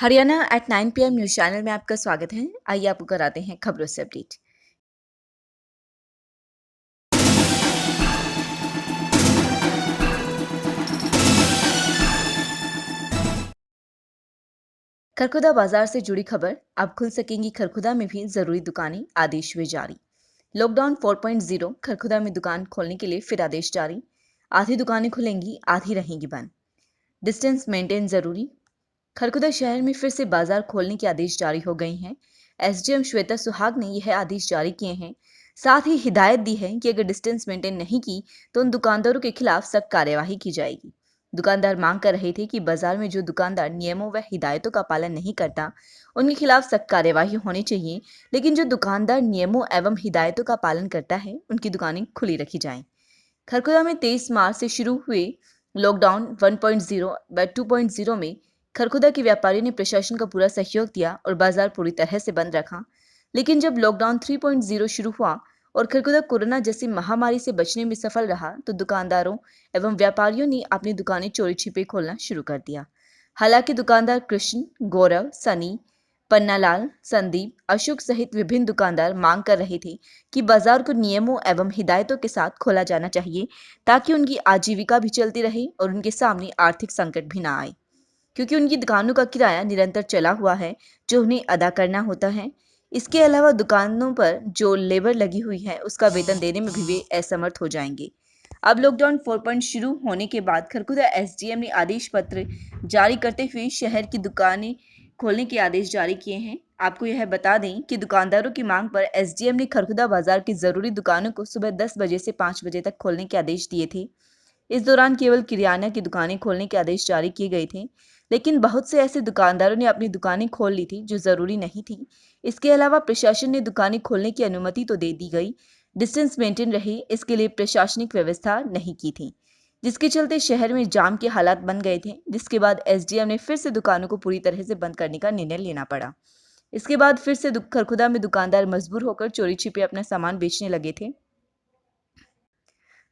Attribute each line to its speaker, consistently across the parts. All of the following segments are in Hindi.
Speaker 1: Haryana at 9 PM news channel में आपका स्वागत है। आइए आपको कराते हैं खबरों से अपडेट। खरखुदा बाजार से जुड़ी खबर। अब खुल सकेंगी खरखुदा में भी जरूरी दुकानें, आदेश हुए जारी। लॉकडाउन 4.0, खरखुदा में दुकान खोलने के लिए फिर आदेश जारी। आधी दुकानें खुलेंगी, आधी रहेंगी बंद। डिस्टेंस मेंटेन जरूरी। खरखुदा शहर में फिर से बाजार खोलने के आदेश जारी हो गए हैं। एसडीएम श्वेता सुहाग ने यह आदेश जारी किए हैं। साथ ही हिदायत दी है कि अगर डिस्टेंस मेंटेन नहीं की तो उन दुकानदारों के खिलाफ सख्त कार्यवाही की जाएगी। दुकानदार मांग कर रहे थे कि बाजार में जो दुकानदार नियमों व हिदायतों का पालन नहीं करता उनके खिलाफ सख्त कार्यवाही होनी चाहिए, लेकिन जो दुकानदार नियमों एवं हिदायतों का पालन करता है उनकी दुकानें खुली रखी जाएं। खरखुदा में 23 मार्च से शुरू हुए लॉकडाउन 1.0 व 2.0 में खरखुदा के व्यापारियों ने प्रशासन का पूरा सहयोग दिया और बाजार पूरी तरह से बंद रखा। लेकिन जब लॉकडाउन 3.0 शुरू हुआ और खरखुदा कोरोना जैसी महामारी से बचने में सफल रहा तो दुकानदारों एवं व्यापारियों ने अपनी दुकानें चोरी छिपे खोलना शुरू कर दिया। हालांकि दुकानदार कृष्ण, गौरव, सनी, पन्नालाल, संदीप, अशोक सहित विभिन्न दुकानदार मांग कर रहे थे कि बाजार को नियमों एवं हिदायतों के साथ खोला जाना चाहिए ताकि उनकी आजीविका भी चलती रहे और उनके सामने आर्थिक संकट भी ना आए, क्योंकि उनकी दुकानों का किराया निरंतर चला हुआ है जो उन्हें अदा करना होता है। इसके अलावा दुकानों पर जो लेबर लगी हुई है उसका वेतन देने में भी वे असमर्थ हो जाएंगे। अब लॉकडाउन 4 शुरू होने के बाद खरखुदा एसडीएम ने आदेश पत्र जारी करते हुए शहर की दुकानें खोलने के आदेश जारी किए हैं। आपको यह बता दें कि दुकानदारों की मांग पर एसडीएम ने खरखुदा बाजार की जरूरी दुकानों को सुबह 10 बजे से 5 बजे तक खोलने के आदेश दिए थे। इस दौरान केवल किराना की दुकानें खोलने के आदेश जारी किए गए थे, लेकिन बहुत से ऐसे दुकानदारों ने अपनी दुकानें खोल ली थी जो जरूरी नहीं थी। इसके अलावा प्रशासन ने दुकानें खोलने की अनुमति तो दे दी गई, डिस्टेंस मेंटेन रहे इसके लिए प्रशासनिक व्यवस्था नहीं की थी, जिसके चलते शहर में जाम के हालात बन गए थे, जिसके बाद एसडीएम ने फिर से दुकानों को पूरी तरह से बंद करने का निर्णय लेना पड़ा। इसके बाद फिर से खरखुदा में दुकानदार मजबूर होकर चोरी छिपे अपना सामान बेचने लगे थे।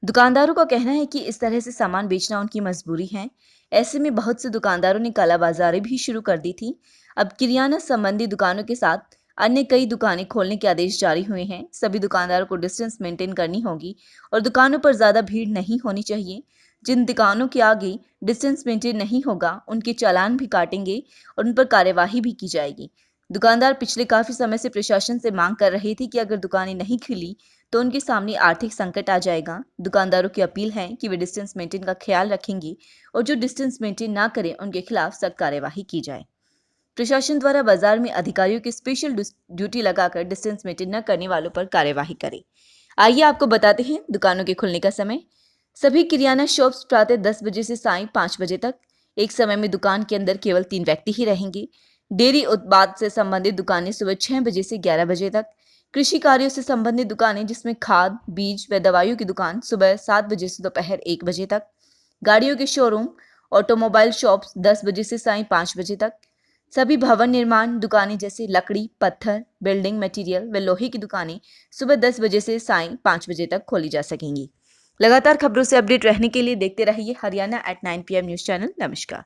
Speaker 1: दुकानदारों का कहना है कि इस तरह से सामान बेचना उनकी मजबूरी है। ऐसे में बहुत से दुकानदारों ने कालाबाजारी भी शुरू कर दी थी। अब किराना संबंधी दुकानों के साथ अन्य कई दुकानें खोलने के आदेश जारी हुए हैं। सभी दुकानदारों को डिस्टेंस मेंटेन करनी होगी और दुकानों पर ज्यादा भीड़ नहीं होनी चाहिए। जिन दुकानों के आगे डिस्टेंस मेंटेन नहीं होगा उनके चालान भी काटेंगे और उन पर कार्यवाही भी की जाएगी। दुकानदार पिछले काफी समय से प्रशासन से मांग कर रहे थे कि अगर दुकानें नहीं खुली तो उनके सामने आर्थिक संकट आ जाएगा। दुकानदारों की अपील है कि वे डिस्टेंस मेंटेन का ख्याल रखेंगे और जो डिस्टेंस मेंटेन ना करें उनके खिलाफ सख्त कार्यवाही की जाए। प्रशासन द्वारा बाजार में अधिकारियों की स्पेशल ड्यूटी लगाकर डिस्टेंस मेंटेन न करने वालों पर कार्यवाही करे। आइए आपको बताते हैं दुकानों के खुलने का समय। सभी किराना शॉप्स प्रातः 10 बजे से सायं 5 बजे तक। एक समय में दुकान के अंदर केवल 3 व्यक्ति ही रहेंगे। डेयरी उत्पाद से संबंधित दुकानें सुबह 6 बजे से 11 बजे तक। कृषि कार्यों से संबंधित दुकानें जिसमें खाद, बीज व दवाइयों की दुकान सुबह 7 बजे से दोपहर 1 बजे तक। गाड़ियों के शोरूम, ऑटोमोबाइल शॉप्स 10 बजे से सायं 5 बजे तक। सभी भवन निर्माण दुकानें जैसे लकड़ी, पत्थर, बिल्डिंग मटेरियल व लोहे की दुकानें सुबह 10 बजे से सायं 5 बजे तक खोली जा सकेंगी। लगातार खबरों से अपडेट रहने के लिए देखते रहिए Haryana at 9 PM news channel. नमस्कार।